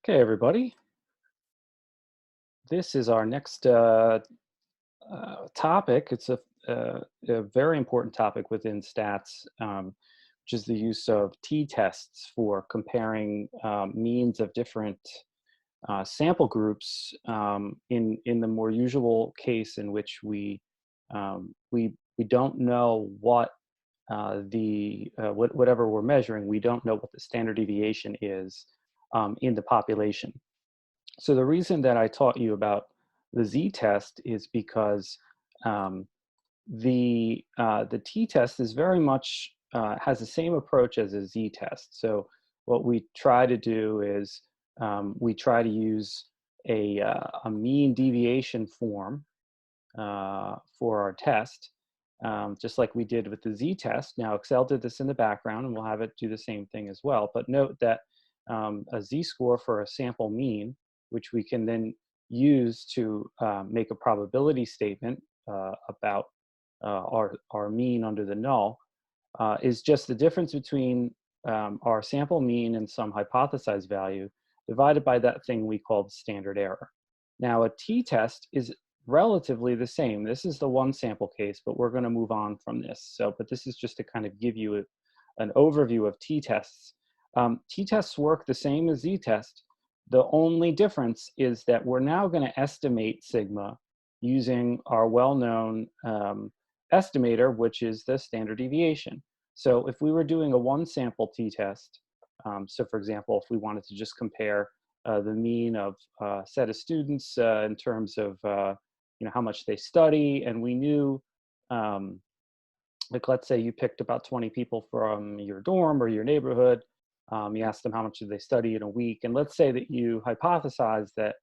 Okay, everybody. This is our next topic. It's a very important topic within stats, which is the use of t-tests for comparing means of different sample groups in the more usual case in which we don't know what whatever we're measuring, we don't know what the standard deviation is in the population. So the reason that I taught you about the z-test is because um, the t-test is very much has the same approach as a z-test. So what we try to do is we try to use a mean deviation form for our test, just like we did with the z-test. Now Excel did this in the background, and we'll have it do the same thing as well. But note that a z-score for a sample mean, which we can then use to make a probability statement about our mean under the null, is just the difference between our sample mean and some hypothesized value divided by that thing we call the standard error. Now a t-test is relatively the same. This is the one sample case, but we're going to move on from this. But this is just to kind of give you an overview of t-tests. T-tests work the same as z-test. The only difference is that we're now going to estimate sigma using our well-known estimator, which is the standard deviation. So if we were doing a one sample t-test, so for example, if we wanted to just compare the mean of a set of students in terms of how much they study, and we knew, like let's say you picked about 20 people from your dorm or your neighborhood, you asked them how much do they study in a week, and let's say that you hypothesized that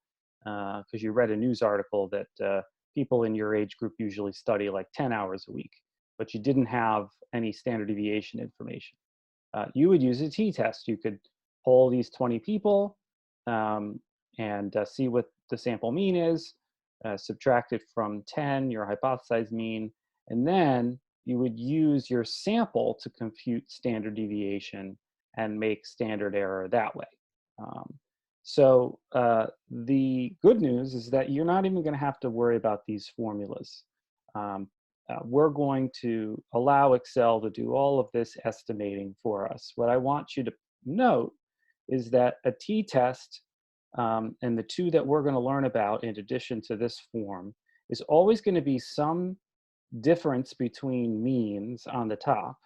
because you read a news article that people in your age group usually study like 10 hours a week, but you didn't have any standard deviation information. You would use a t-test. You could poll these 20 people and see what the sample mean is, subtract it from 10, your hypothesized mean, and then you would use your sample to compute standard deviation and make standard error that way. The good news is that you're not even going to have to worry about these formulas. We're going to allow Excel to do all of this estimating for us. What I want you to note is that a t-test and the two that we're going to learn about in addition to this form is always going to be some difference between means on the top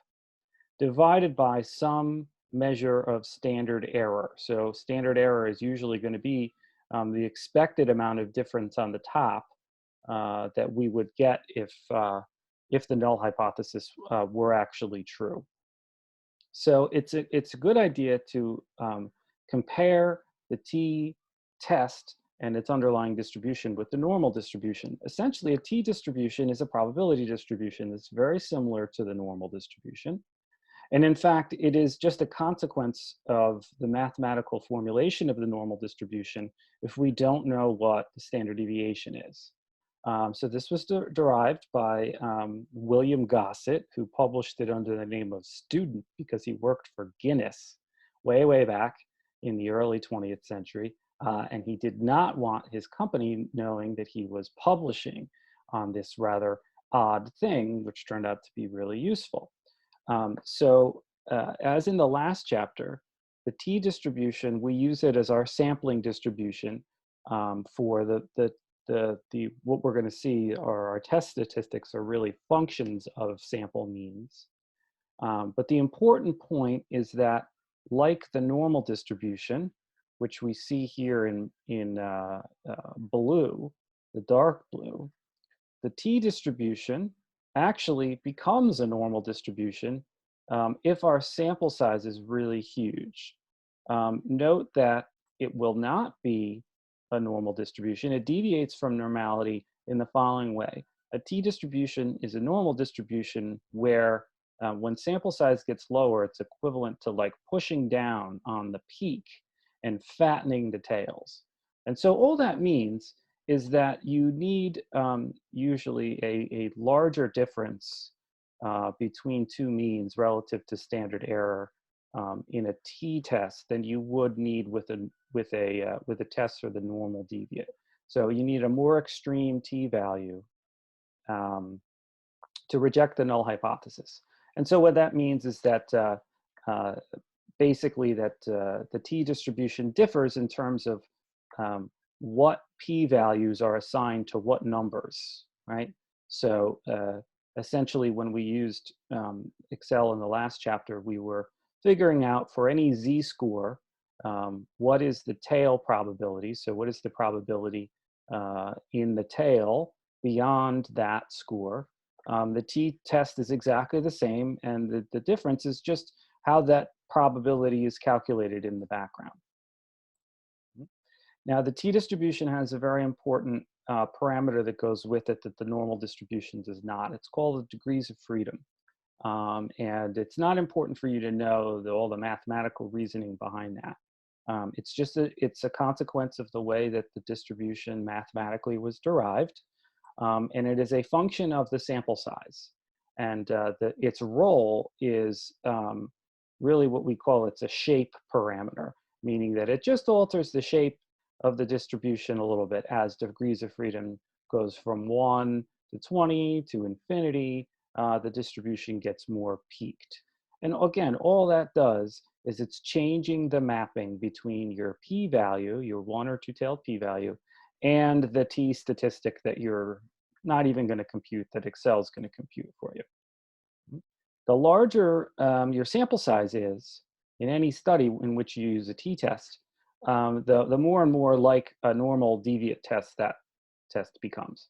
divided by some measure of standard error. So standard error is usually going to be the expected amount of difference on the top that we would get if the null hypothesis were actually true. So it's a good idea to compare the t-test and its underlying distribution with the normal distribution. Essentially, a t-distribution is a probability distribution that's very similar to the normal distribution. And in fact, it is just a consequence of the mathematical formulation of the normal distribution if we don't know what the standard deviation is. So this was derived by William Gossett, who published it under the name of Student because he worked for Guinness way, way back in the early 20th century. And he did not want his company knowing that he was publishing on this rather odd thing, which turned out to be really useful. As in the last chapter, the t-distribution, we use it as our sampling distribution for what we're going to see are our test statistics are really functions of sample means. But the important point is that, like the normal distribution, which we see here in blue, the dark blue, the t-distribution actually becomes a normal distribution if our sample size is really huge. Note that it will not be a normal distribution. It deviates from normality in the following way. A t-distribution is a normal distribution where when sample size gets lower, it's equivalent to like pushing down on the peak and fattening the tails. And so all that means is that you need usually a larger difference between two means relative to standard error in a t-test than you would need with a test for the normal deviate. So you need a more extreme t-value um, to reject the null hypothesis. And so what that means is that uh, basically that the t-distribution differs in terms of what p-values are assigned to what numbers, right? So essentially when we used Excel in the last chapter, we were figuring out for any z-score, what is the tail probability? So what is the probability in the tail beyond that score? The t-test is exactly the same, and the difference is just how that probability is calculated in the background. Now, the t-distribution has a very important parameter that goes with it that the normal distribution does not. It's called the degrees of freedom. And it's not important for you to know all the mathematical reasoning behind that. It's a consequence of the way that the distribution mathematically was derived. And it is a function of the sample size. And its role is really what we call it's a shape parameter, meaning that it just alters the shape of the distribution a little bit as degrees of freedom goes from 1 to 20 to infinity. The distribution gets more peaked. And again, all that does is it's changing the mapping between your p-value, your 1 or 2-tailed p-value, and the t statistic that you're not even going to compute, that Excel is going to compute for you. The larger your sample size is in any study in which you use a t-test, the more and more like a normal deviate test that test becomes.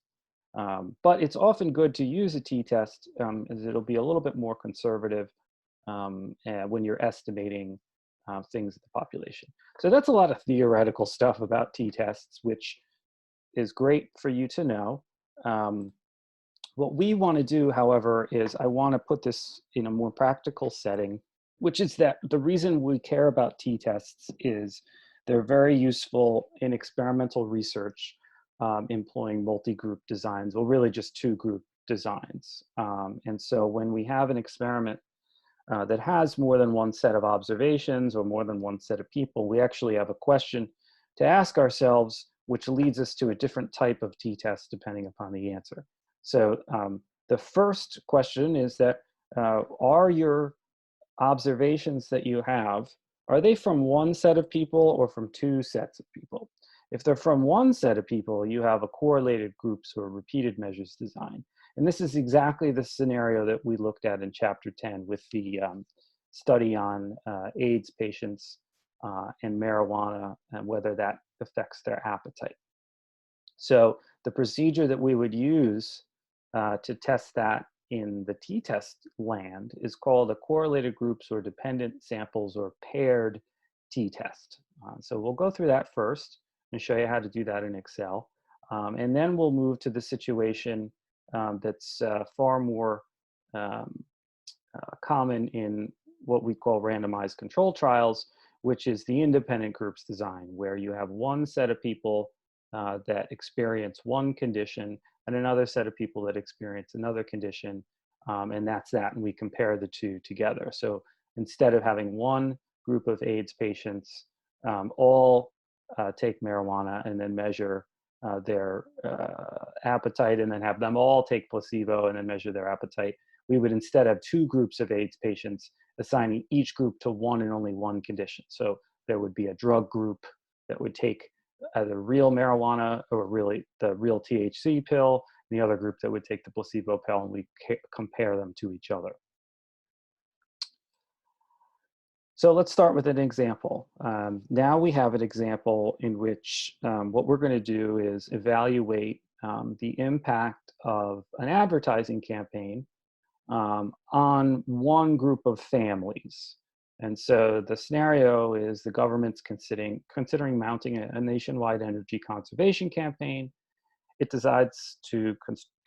But it's often good to use a t-test as it'll be a little bit more conservative when you're estimating things in the population. So that's a lot of theoretical stuff about t-tests, which is great for you to know. What we want to do, however, is I want to put this in a more practical setting, which is that the reason we care about t-tests is they're very useful in experimental research, employing multi-group designs, well, really just two-group designs. And so when we have an experiment that has more than one set of observations or more than one set of people, we actually have a question to ask ourselves, which leads us to a different type of t-test depending upon the answer. So the first question is that are your observations that you have, are they from one set of people or from two sets of people? If they're from one set of people, you have a correlated groups or repeated measures design. And this is exactly the scenario that we looked at in chapter 10 with the study on AIDS patients and marijuana and whether that affects their appetite. So the procedure that we would use to test that in the t-test land is called a correlated groups or dependent samples or paired t-test. So we'll go through that first and show you how to do that in Excel. And then we'll move to the situation that's far more common in what we call randomized control trials, which is the independent groups design, where you have one set of people that experience one condition and another set of people that experience another condition, and that's that, and we compare the two together. So instead of having one group of AIDS patients all take marijuana and then measure their appetite and then have them all take placebo and then measure their appetite, we would instead have two groups of AIDS patients assigning each group to one and only one condition. So there would be a drug group that would take either real marijuana or really the real THC pill, and the other group that would take the placebo pill, and we compare them to each other. So let's start with an example. Now we have an example in which what we're going to do is evaluate the impact of an advertising campaign on one group of families. And so the scenario is the government's considering mounting a nationwide energy conservation campaign. It decides to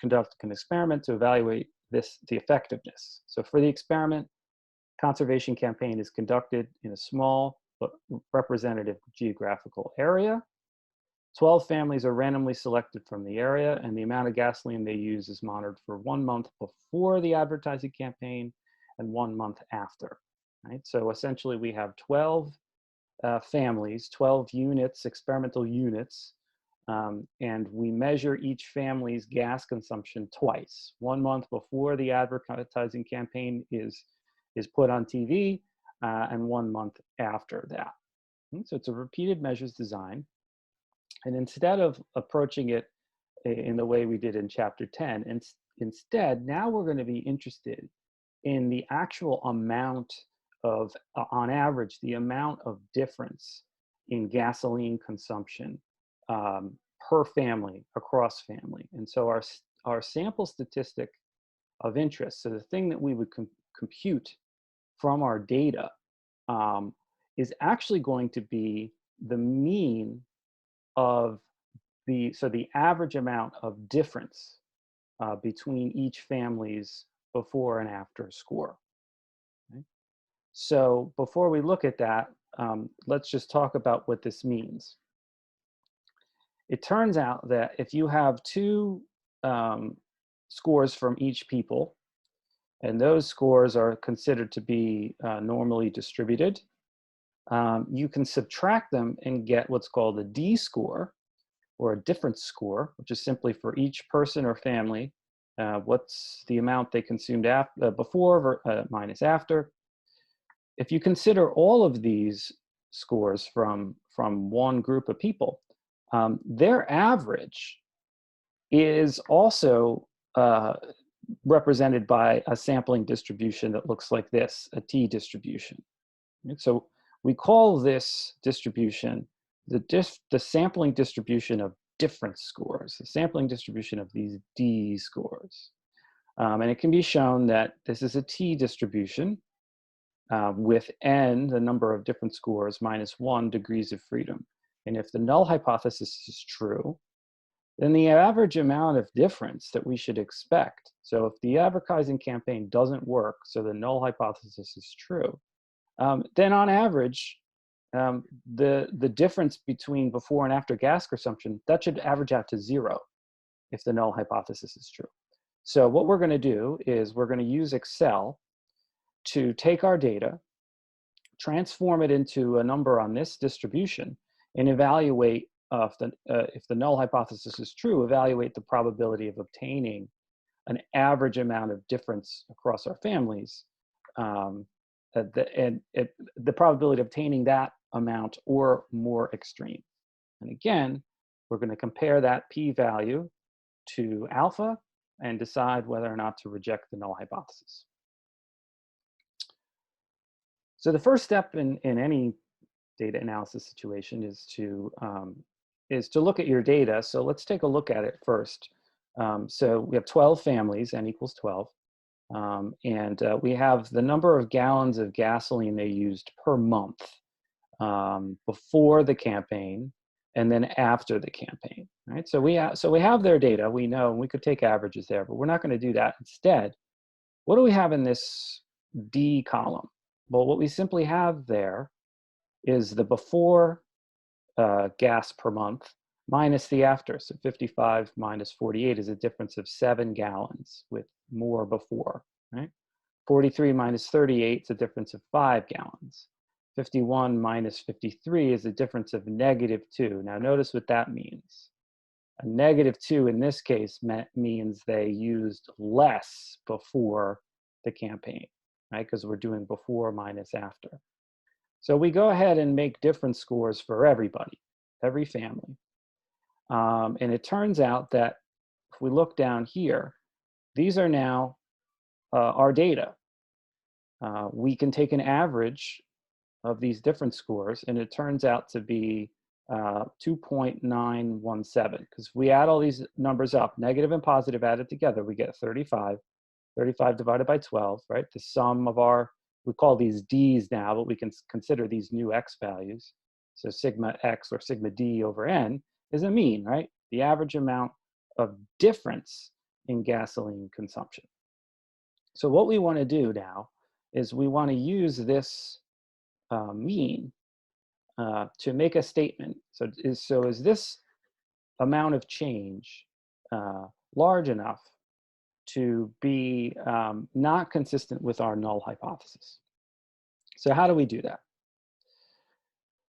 conduct an experiment to evaluate the effectiveness. So for the experiment, conservation campaign is conducted in a small but representative geographical area. 12 families are randomly selected from the area, and the amount of gasoline they use is monitored for 1 month before the advertising campaign and 1 month after. right? So essentially we have 12 families, 12 units, experimental units, and we measure each family's gas consumption twice, 1 month before the advertising campaign is put on TV, and 1 month after that. So it's a repeated measures design. And instead of approaching it in the way we did in chapter 10, instead, now we're going to be interested in the actual amount of, on average, the amount of difference in gasoline consumption per family, across family. And so our sample statistic of interest, so the thing that we would compute from our data, is actually going to be the mean of the average amount of difference between each family's before and after score. Okay? So before we look at that, let's just talk about what this means. It turns out that if you have two scores from each people, and those scores are considered to be normally distributed, you can subtract them and get what's called a D score, or a difference score, which is simply for each person or family, what's the amount they consumed before minus after. If you consider all of these scores from one group of people, their average is also represented by a sampling distribution that looks like this, a T distribution. And so we call this distribution the sampling distribution of difference scores, the sampling distribution of these D scores. And it can be shown that this is a T distribution with n, the number of different scores, minus 1 degrees of freedom. And if the null hypothesis is true, then the average amount of difference that we should expect, so if the advertising campaign doesn't work, so the null hypothesis is true, then on average, the difference between before and after gas consumption, that should average out to 0 if the null hypothesis is true. So what we're going to do is we're going to use Excel to take our data, transform it into a number on this distribution, and evaluate if the null hypothesis is true, evaluate the probability of obtaining an average amount of difference across our families, and the probability of obtaining that amount or more extreme. And again, we're going to compare that p-value to alpha and decide whether or not to reject the null hypothesis. So the first step in any data analysis situation is to look at your data. So let's take a look at it first. So we have 12 families, n equals 12. And we have the number of gallons of gasoline they used per month before the campaign and then after the campaign, right? So we have their data, we know, we could take averages there, but we're not going to do that. Instead, what do we have in this D column? Well, what we simply have there is the before gas per month minus the after. So 55 minus 48 is a difference of 7 gallons with more before, right? 43 minus 38 is a difference of 5 gallons. 51 minus 53 is a difference of -2. Now notice what that means. A -2 in this case means they used less before the campaign, right? Because we're doing before minus after. So we go ahead and make difference scores for everybody, every family. And it turns out that if we look down here, these are now our data. We can take an average of these difference scores, and it turns out to be 2.917, because we add all these numbers up, negative and positive added together, we get 35. 35 divided by 12, right? The sum of we call these D's now, but we can consider these new X values. So sigma X or sigma D over N is a mean, right? The average amount of difference in gasoline consumption. So what we want to do now is we want to use this mean to make a statement. So is this amount of change large enough to be not consistent with our null hypothesis? So how do we do that?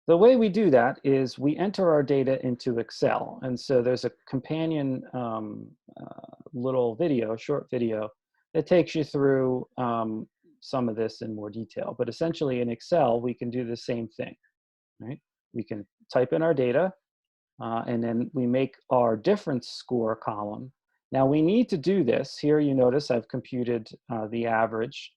The way we do that is we enter our data into Excel. And so there's a companion little video, short video, that takes you through some of this in more detail. But essentially in Excel, we can do the same thing, right? We can type in our data, and then we make our difference score column. Now we need to do this. Here you notice I've computed the average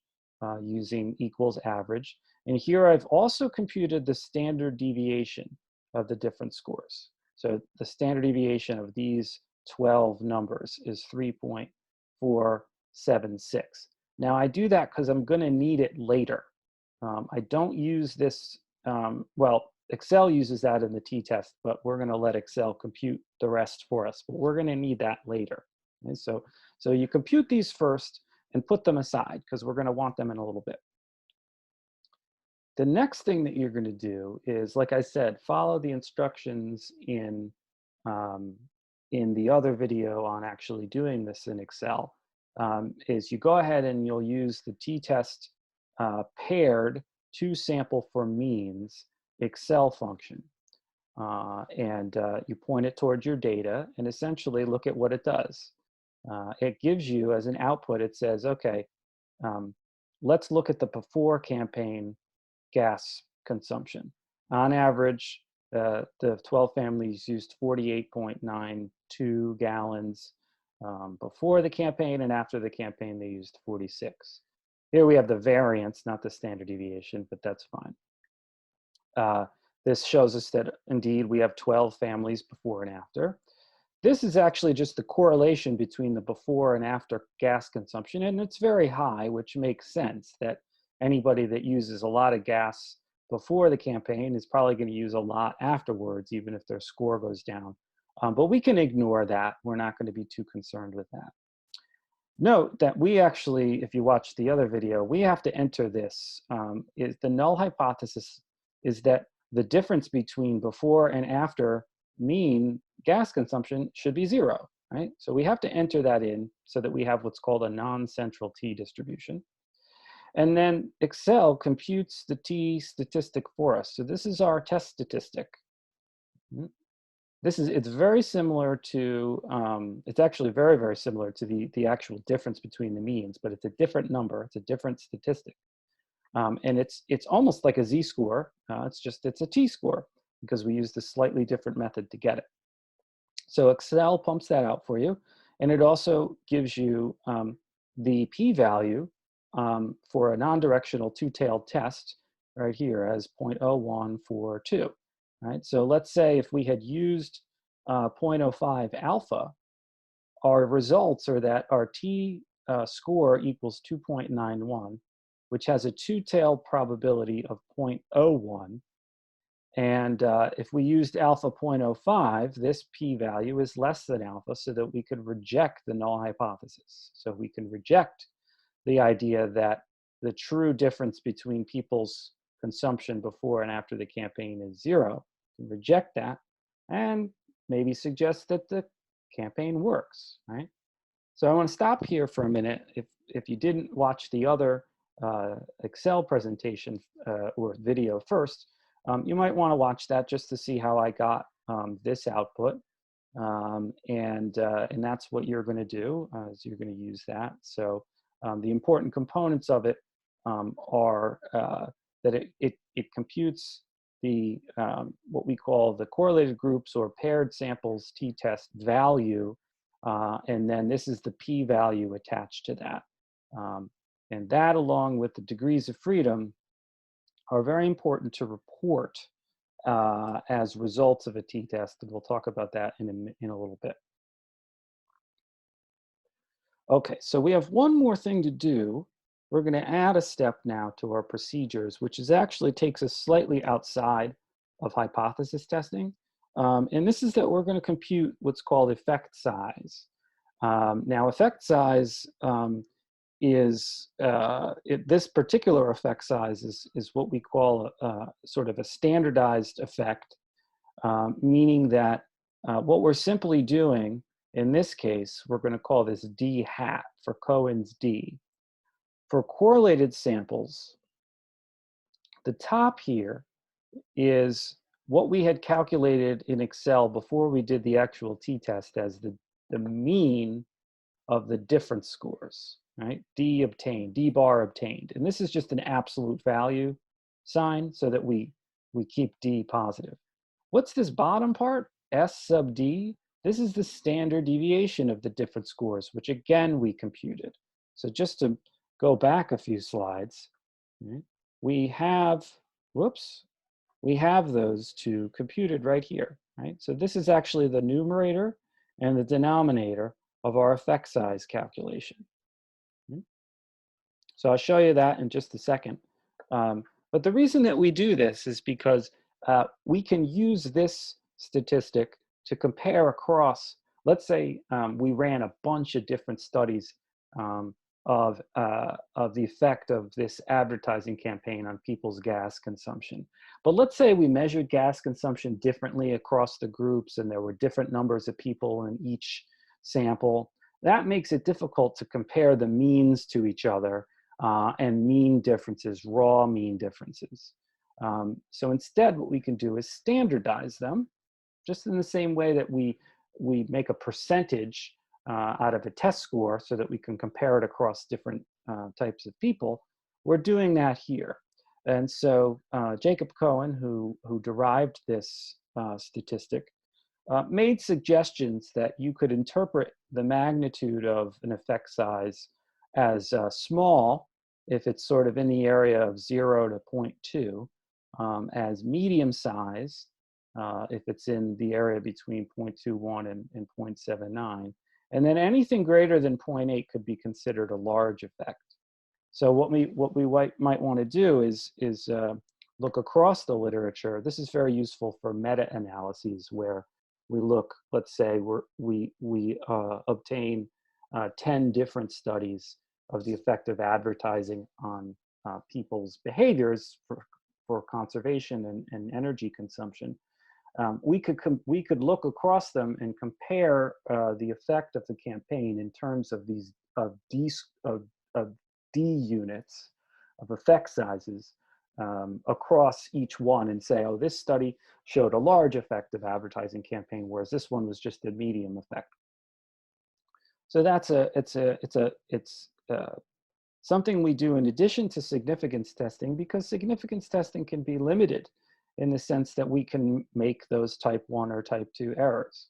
using equals average. And here I've also computed the standard deviation of the different scores. So the standard deviation of these 12 numbers is 3.476. Now I do that because I'm going to need it later. I don't use this, well, Excel uses that in the t-test, but we're going to let Excel compute the rest for us. But we're going to need that later. And so you compute these first and put them aside because we're going to want them in a little bit. The next thing that you're going to do is, like I said, follow the instructions in the other video on actually doing this in Excel. Is you go ahead and you'll use the t-test paired to sample for means Excel function. You point it towards your data and essentially look at what it does. It gives you as an output, it says, okay, let's look at the before campaign gas consumption. On average, the 12 families used 48.92 gallons before the campaign, and after the campaign, they used 46. Here we have the variance, not the standard deviation, but that's fine. This shows us that indeed we have 12 families before and after. This is actually just the correlation between the before and after gas consumption, and it's very high, which makes sense that anybody that uses a lot of gas before the campaign is probably going to use a lot afterwards, even if their score goes down. But we can ignore that. We're not going to be too concerned with that. Note that we actually, if you watch the other video, we have to enter this. Is the null hypothesis is that the difference between before and after mean gas consumption should be 0, right? So we have to enter that in so that we have what's called a non-central t distribution. And then Excel computes the t statistic for us. So this is our test statistic. It's very similar to, it's actually very, very similar to the actual difference between the means, but it's a different number, it's a different statistic. And it's almost like a z-score, it's a t-score because we used a slightly different method to get it. So Excel pumps that out for you, and it also gives you the p-value for a non-directional two-tailed test right here as 0.0142. Right? So let's say if we had used 0.05 alpha, our results are that our t score equals 2.91, which has a two-tailed probability of 0.01. And if we used alpha 0.05, this p-value is less than alpha so that we could reject the null hypothesis. So we can reject the idea that the true difference between people's consumption before and after the campaign is 0. We can reject that and maybe suggest that the campaign works, right? So I want to stop here for a minute. If you didn't watch the other Excel presentation or video first, you might want to watch that just to see how I got this output. And that's what you're going to do, is you're going to use that. So the important components of it are that it computes the what we call the correlated groups or paired samples t-test value, and then this is the p-value attached to that. And that, along with the degrees of freedom, are very important to report as results of a t-test, and we'll talk about that in a little bit. Okay, so we have one more thing to do. We're going to add a step now to our procedures, which actually takes us slightly outside of hypothesis testing. And this is that we're going to compute what's called effect size. Now, effect size this particular effect size is what we call sort of a standardized effect, meaning that what we're simply doing in this case, we're going to call this d hat for Cohen's d. For correlated samples, The top here is what we had calculated in Excel before we did the actual t-test as the mean of the difference scores, right? D obtained, D bar obtained. And this is just an absolute value sign so that we keep D positive. What's this bottom part? S sub D? This is the standard deviation of the different scores, which again we computed. So just to go back a few slides, right, we have, whoops, we have those two computed right here, right? So this is actually the numerator and the denominator of our effect size calculation. So I'll show you that in just a second. But the reason that we do this is because we can use this statistic to compare across, let's say we ran a bunch of different studies of the effect of this advertising campaign on people's gas consumption. But let's say we measured gas consumption differently across the groups and there were different numbers of people in each sample. That makes it difficult to compare the means to each other and mean differences, raw mean differences. So instead, what we can do is standardize them, just in the same way that we make a percentage out of a test score so that we can compare it across different types of people. We're doing that here. And so Jacob Cohen, who derived this statistic, made suggestions that you could interpret the magnitude of an effect size as small if it's sort of in the area of 0 to 0.2, as medium size if it's in the area between 0.21 and 0.79, and then anything greater than 0.8 could be considered a large effect. So what we might want to do is look across the literature. This is very useful for meta-analyses where we look, let's say we obtain 10 different studies of the effect of advertising on people's behaviors for conservation and energy consumption. We could look across them and compare the effect of the campaign in terms of these D units of effect sizes across each one and say, oh, this study showed a large effect of advertising campaign, whereas this one was just a medium effect. So that's something we do in addition to significance testing, because significance testing can be limited in the sense that we can make those type 1 or type 2 errors.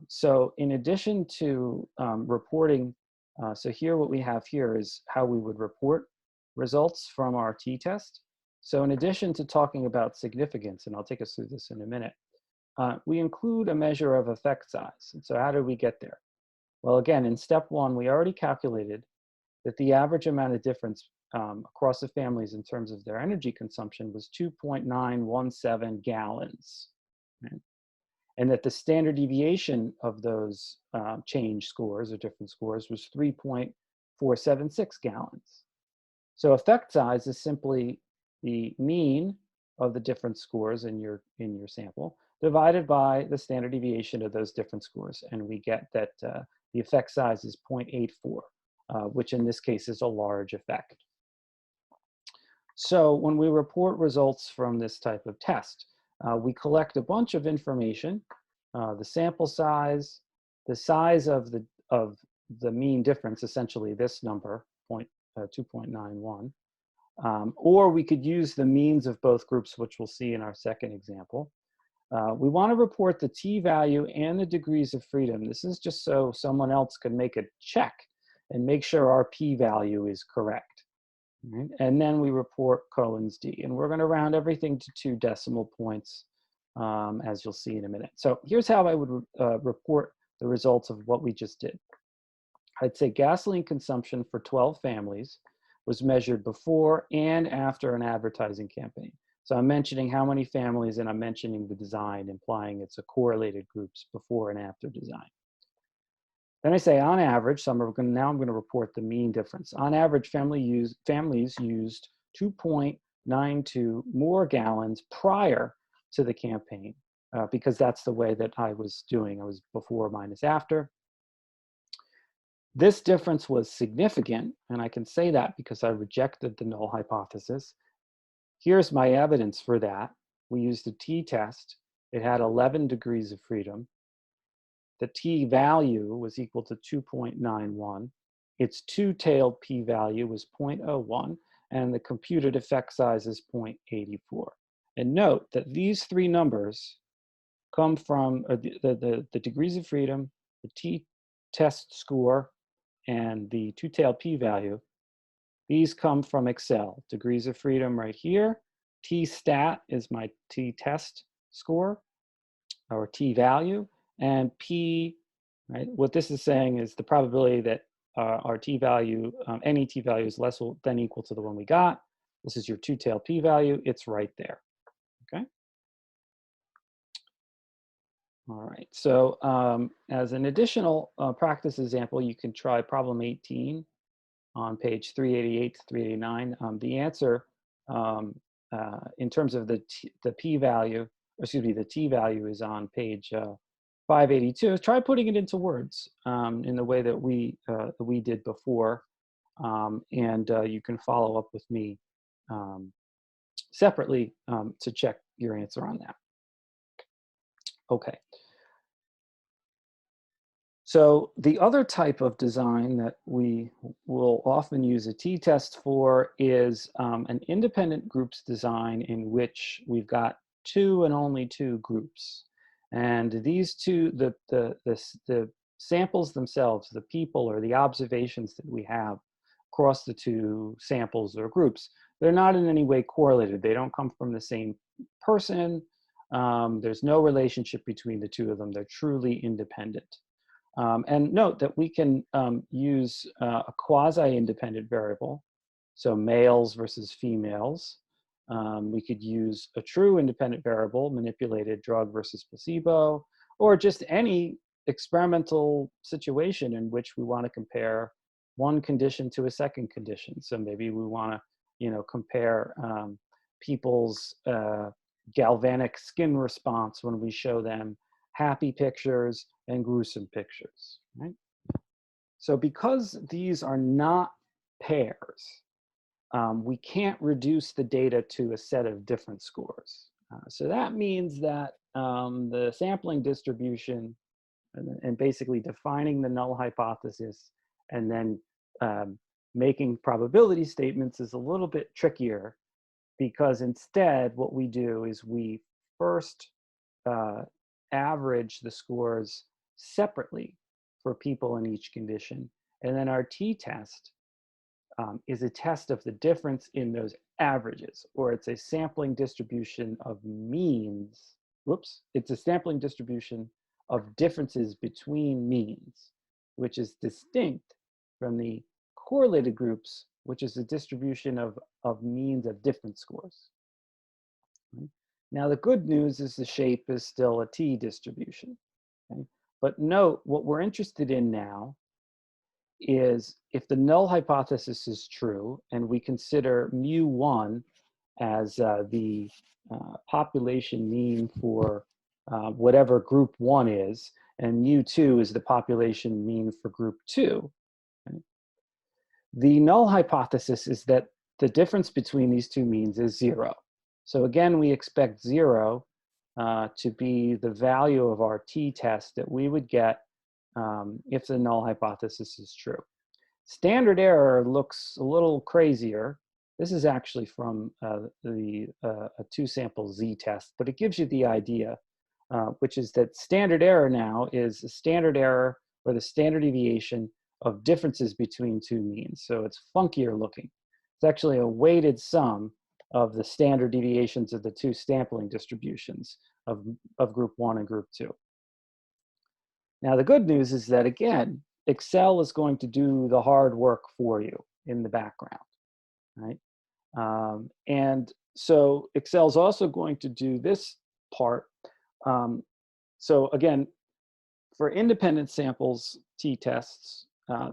So in addition to reporting, so here what we have here is how we would report results from our t-test. So in addition to talking about significance, and I'll take us through this in a minute, we include a measure of effect size. And so how did we get there? Well, again, in step 1, we already calculated that the average amount of difference across the families in terms of their energy consumption was 2.917 gallons, right? And that the standard deviation of those change scores or different scores was 3.476 gallons. So effect size is simply the mean of the different scores in your sample divided by the standard deviation of those different scores. And we get that the effect size is 0.84, which in this case is a large effect. So when we report results from this type of test, we collect a bunch of information, the sample size, the size of the mean difference, essentially this number, 2.91, or we could use the means of both groups, which we'll see in our second example. We want to report the t-value and the degrees of freedom. This is just so someone else can make a check and make sure our p-value is correct. Right? And then we report Cohen's d, and we're going to round everything to 2 decimal points, as you'll see in a minute. So here's how I would report the results of what we just did. I'd say gasoline consumption for 12 families was measured before and after an advertising campaign. So I'm mentioning how many families, and I'm mentioning the design, implying it's a correlated groups before and after design. Then I say on average, so now I'm going to report the mean difference. On average, families used 2.92 more gallons prior to the campaign, because that's the way that I was doing. I was before minus after. This difference was significant, and I can say that because I rejected the null hypothesis. Here's my evidence for that. We used a t-test. It had 11 degrees of freedom. The t-value was equal to 2.91. Its two-tailed p-value was 0.01, and the computed effect size is 0.84. And note that these three numbers come from the degrees of freedom, the t-test score, and the two-tailed p-value. These come from Excel. Degrees of freedom right here. T-stat is my t-test score, or t-value, and p, right? What this is saying is the probability that our t-value, any t-value is less than equal to the one we got. This is your two-tailed p-value. It's right there, okay? All right, so as an additional practice example, you can try problem 18 on page 388 to 389. The answer in terms of the p-value, excuse me, the t-value is on page 582. Try putting it into words in the way that we did before, and you can follow up with me separately to check your answer on that. Okay. So the other type of design that we will often use a t-test for is an independent groups design in which we've got two and only two groups. And these two, the samples themselves, the people or the observations that we have across the two samples or groups, they're not in any way correlated. They don't come from the same person. There's no relationship between the two of them. They're truly independent. And note that we can use a quasi-independent variable, so males versus females. We could use a true independent variable, manipulated drug versus placebo, or just any experimental situation in which we want to compare one condition to a second condition. So maybe we want to, compare people's galvanic skin response when we show them happy pictures and gruesome pictures, right? So because these are not pairs, we can't reduce the data to a set of different scores. So that means that the sampling distribution and basically defining the null hypothesis and then making probability statements is a little bit trickier, because instead what we do is we first average the scores separately for people in each condition. And then our t-test is a test of the difference in those averages, or it's a sampling distribution of means. Whoops, it's a sampling distribution of differences between means, which is distinct from the correlated groups, which is a distribution of means of different scores. Now, the good news is the shape is still a t-distribution. Okay? But note, what we're interested in now is if the null hypothesis is true, and we consider mu1 as the population mean for whatever group 1 is, and mu2 is the population mean for group 2. Okay? The null hypothesis is that the difference between these two means is 0. So again, we expect 0 to be the value of our t-test that we would get if the null hypothesis is true. Standard error looks a little crazier. This is actually from a two-sample z-test, but it gives you the idea, which is that standard error now is a standard error or the standard deviation of differences between two means. So it's funkier looking. It's actually a weighted sum of the standard deviations of the two sampling distributions of group 1 and group 2. Now, the good news is that, again, Excel is going to do the hard work for you in the background, right? And so Excel is also going to do this part. So again, for independent samples, t-tests,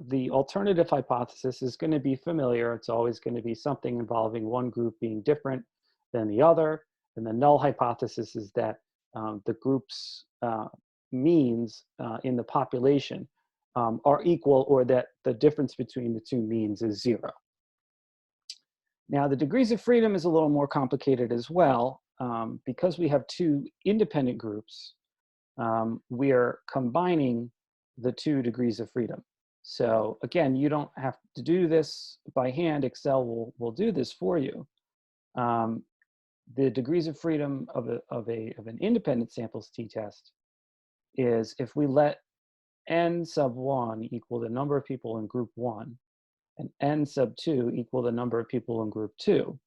the alternative hypothesis is going to be familiar. It's always going to be something involving one group being different than the other. And the null hypothesis is that the group's means in the population are equal, or that the difference between the two means is 0. Now, the degrees of freedom is a little more complicated as well. Because we have two independent groups, we are combining the two degrees of freedom. So again, you don't have to do this by hand. Excel will do this for you. The degrees of freedom of an independent samples t-test is if we let n sub 1 equal the number of people in group 1 and n sub 2 equal the number of people in group 2,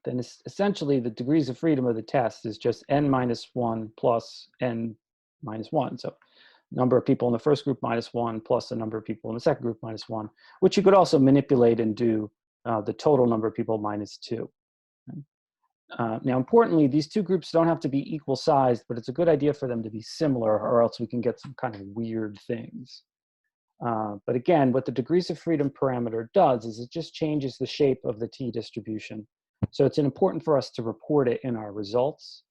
then essentially the degrees of freedom of the test is just n minus 1 plus n minus 1. So number of people in the first group minus 1 plus the number of people in the second group minus 1, which you could also manipulate and do the total number of people minus 2. Now, importantly, these two groups don't have to be equal sized, but it's a good idea for them to be similar, or else we can get some kind of weird things. But again, what the degrees of freedom parameter does is it just changes the shape of the t-distribution. So it's important for us to report it in our results.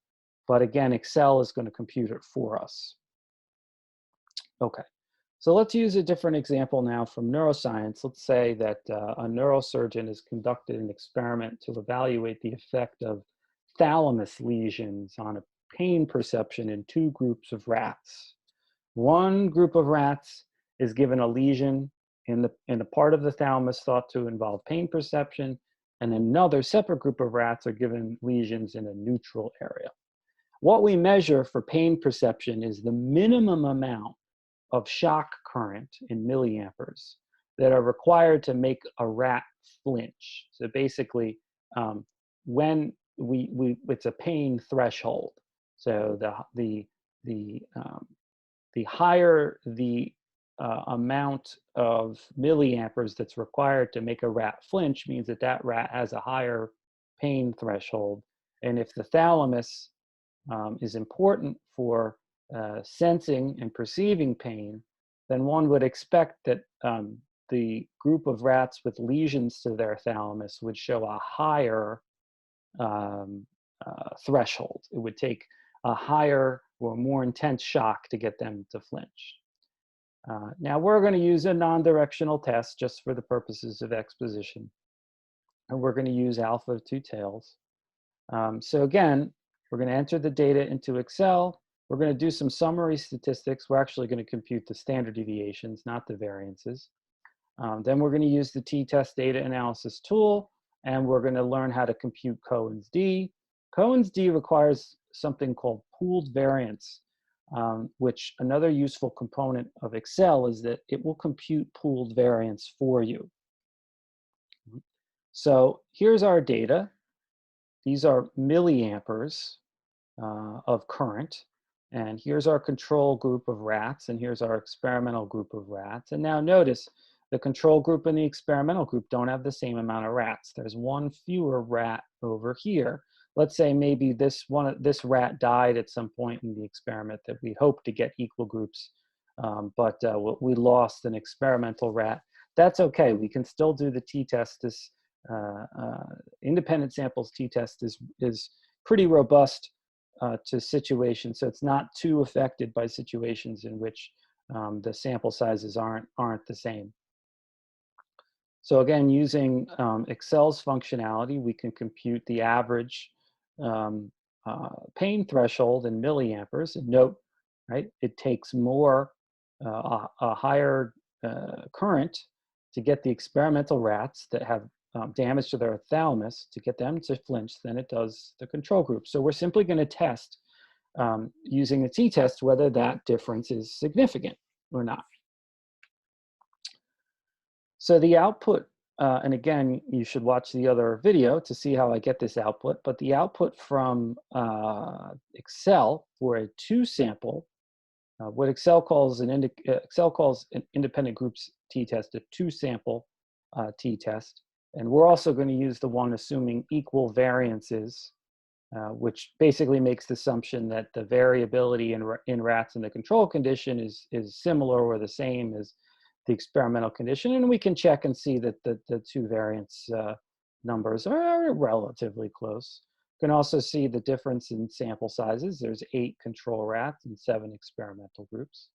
But again, Excel is going to compute it for us. Okay, so let's use a different example now from neuroscience. Let's say that a neurosurgeon has conducted an experiment to evaluate the effect of thalamus lesions on a pain perception in two groups of rats. One group of rats is given a lesion in a part of the thalamus thought to involve pain perception, and another separate group of rats are given lesions in a neutral area. What we measure for pain perception is the minimum amount of shock current in milliamperes that are required to make a rat flinch. So basically, when it's a pain threshold. So the higher the amount of milliamperes that's required to make a rat flinch means that that rat has a higher pain threshold. And if the thalamus is important for sensing and perceiving pain, then one would expect that the group of rats with lesions to their thalamus would show a higher threshold. It would take a higher or more intense shock to get them to flinch. Now we're going to use a non-directional test just for the purposes of exposition. And we're going to use alpha of two tails. So again, we're going to enter the data into Excel. We're going to do some summary statistics. We're actually going to compute the standard deviations, not the variances. Then we're going to use the t-test data analysis tool, and we're going to learn how to compute Cohen's d. Cohen's d requires something called pooled variance, which another useful component of Excel is that it will compute pooled variance for you. So here's our data. These are milliamperes of current. And here's our control group of rats, and here's our experimental group of rats. And now notice the control group and the experimental group don't have the same amount of rats. There's one fewer rat over here. Let's say maybe this rat died at some point in the experiment that we hoped to get equal groups, but we lost an experimental rat. That's okay. We can still do the t-test. This independent samples t-test is pretty robust to situations, so it's not too affected by situations in which the sample sizes aren't the same. So again, using Excel's functionality, we can compute the average pain threshold in milliamperes. And note, right, it takes more, a higher current to get the experimental rats that have damage to their thalamus, to get them to flinch, than it does the control group. So we're simply going to test using the t-test whether that difference is significant or not. So the output, and again, you should watch the other video to see how I get this output, but the output from Excel for a two-sample, what Excel calls an independent groups t-test a two-sample t-test. And we're also going to use the one assuming equal variances, which basically makes the assumption that the variability in rats in the control condition is similar or the same as the experimental condition. And we can check and see that the two variance numbers are relatively close. You can also see the difference in sample sizes. There's 8 control rats and 7 experimental groups.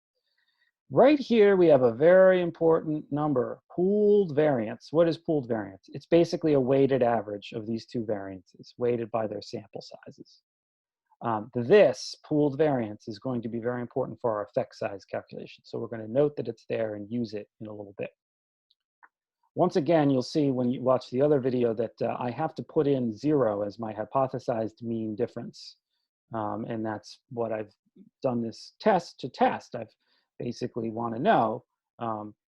Right here, we have a very important number, pooled variance. What is pooled variance? It's basically a weighted average of these two variances, weighted by their sample sizes. This pooled variance is going to be very important for our effect size calculation. So we're going to note that it's there and use it in a little bit. Once again, you'll see when you watch the other video that I have to put in 0 as my hypothesized mean difference. And that's what I've done this test to test. I've basically want to know,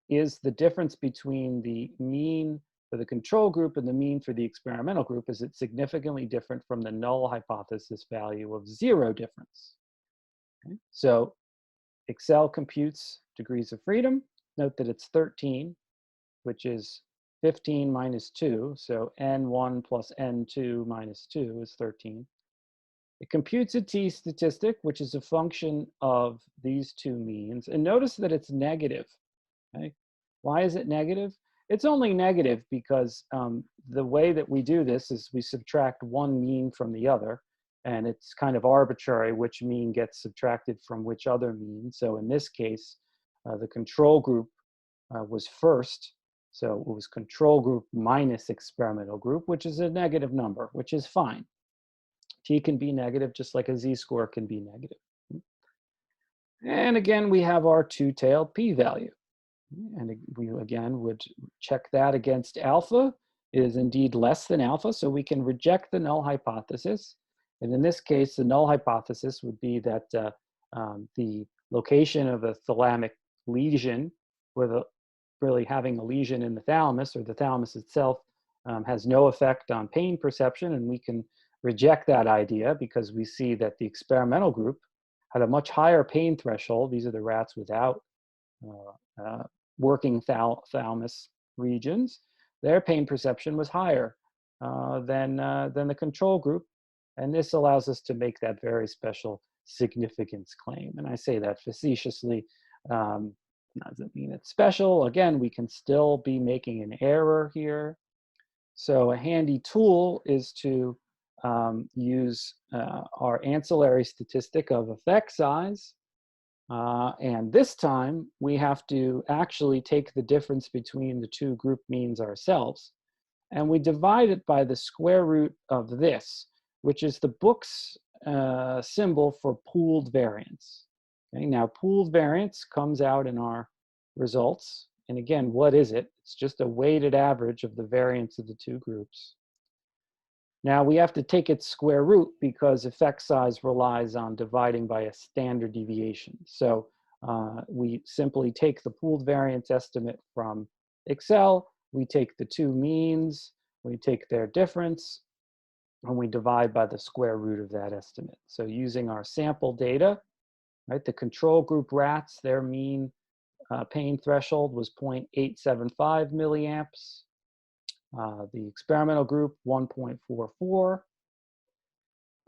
is the difference between the mean for the control group and the mean for the experimental group, is it significantly different from the null hypothesis value of 0 difference? Okay. So Excel computes degrees of freedom. Note that it's 13, which is 15 minus 2. So n1 plus n2 minus 2 is 13. It computes a t-statistic, which is a function of these two means. And notice that it's negative. Okay? Why is it negative? It's only negative because the way that we do this is we subtract one mean from the other. And it's kind of arbitrary which mean gets subtracted from which other mean. So in this case, the control group was first. So it was control group minus experimental group, which is a negative number, which is fine. T can be negative just like a z-score can be negative. And again, we have our two-tailed p-value. And we again would check that against alpha. It is indeed less than alpha, so we can reject the null hypothesis. And in this case, the null hypothesis would be that the location of a thalamic lesion, with really having a lesion in the thalamus or the thalamus itself, has no effect on pain perception, and we can reject that idea because we see that the experimental group had a much higher pain threshold. These are the rats without working thalamus regions. Their pain perception was higher than the control group, and this allows us to make that very special significance claim. And I say that facetiously. Doesn't mean it's special. Again, we can still be making an error here. So a handy tool is to use our ancillary statistic of effect size. And this time, we have to actually take the difference between the two group means ourselves. And we divide it by the square root of this, which is the book's symbol for pooled variance. Okay, now, pooled variance comes out in our results. And again, what is it? It's just a weighted average of the variance of the two groups. Now, we have to take its square root because effect size relies on dividing by a standard deviation. So we simply take the pooled variance estimate from Excel, we take the two means, we take their difference, and we divide by the square root of that estimate. So using our sample data, right, the control group rats, their mean pain threshold was 0.875 milliamps. The experimental group, 1.44.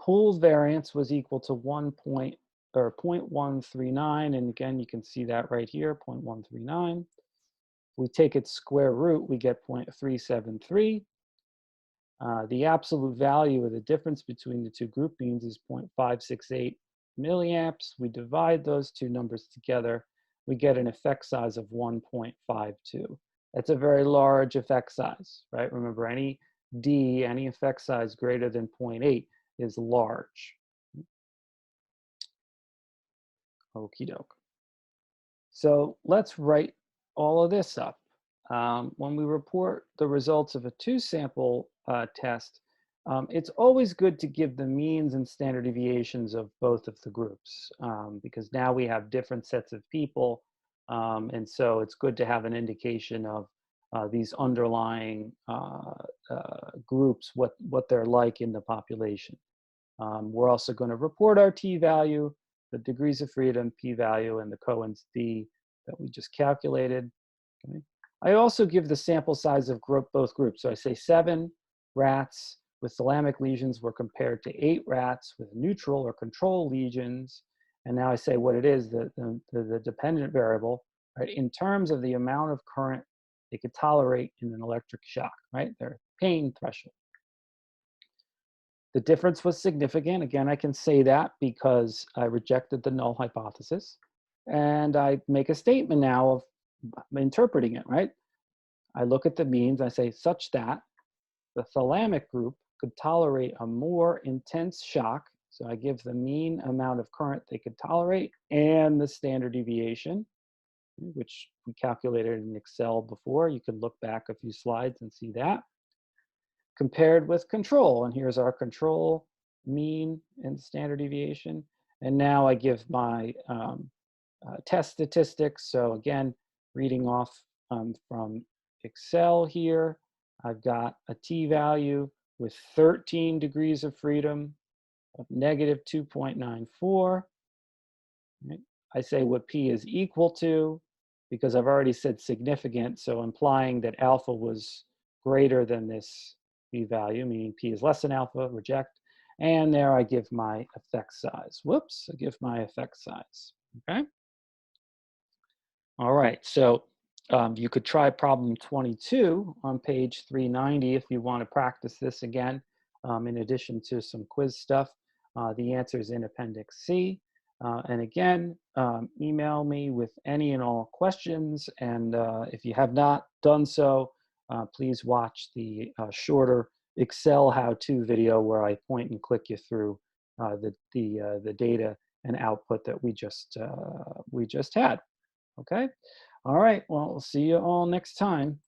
Pooled variance was equal to 0.139, and again, you can see that right here, 0.139. If we take its square root, we get 0.373. The absolute value of the difference between the two group means is 0.568 milliamps. We divide those two numbers together, we get an effect size of 1.52. That's a very large effect size, right? Remember, any D, any effect size greater than 0.8 is large. Okie doke. So let's write all of this up. When we report the results of a two-sample test, it's always good to give the means and standard deviations of both of the groups because now we have different sets of people. And so it's good to have an indication of these underlying groups, what they're like in the population. We're also going to report our t-value, the degrees of freedom, p-value, and the Cohen's d that we just calculated. Okay. I also give the sample size of both groups. So I say 7 rats with thalamic lesions were compared to 8 rats with neutral or control lesions. And now I say what it is, the dependent variable, right, in terms of the amount of current they could tolerate in an electric shock, right, their pain threshold. The difference was significant. Again, I can say that because I rejected the null hypothesis. and I make a statement now of interpreting it, right? I look at the means, I say such that the thalamic group could tolerate a more intense shock. So I give the mean amount of current they could tolerate and the standard deviation, which we calculated in Excel before. You can look back a few slides and see that. Compared with control, and here's our control, mean, and standard deviation. And now I give my test statistics. So again, reading off from Excel here, I've got a t-value with 13 degrees of freedom of negative 2.94. Right? I say what p is equal to because I've already said significant, so implying that alpha was greater than this p-value, meaning p is less than alpha, reject. And there I give my effect size. Whoops, I give my effect size, okay? All right, so you could try problem 22 on page 390 if you want to practice this again, in addition to some quiz stuff. The answer is in Appendix C. And again, email me with any and all questions. And if you have not done so, please watch the shorter Excel how-to video where I point and click you through the data and output that we just had. Okay. All right. Well, we'll see you all next time.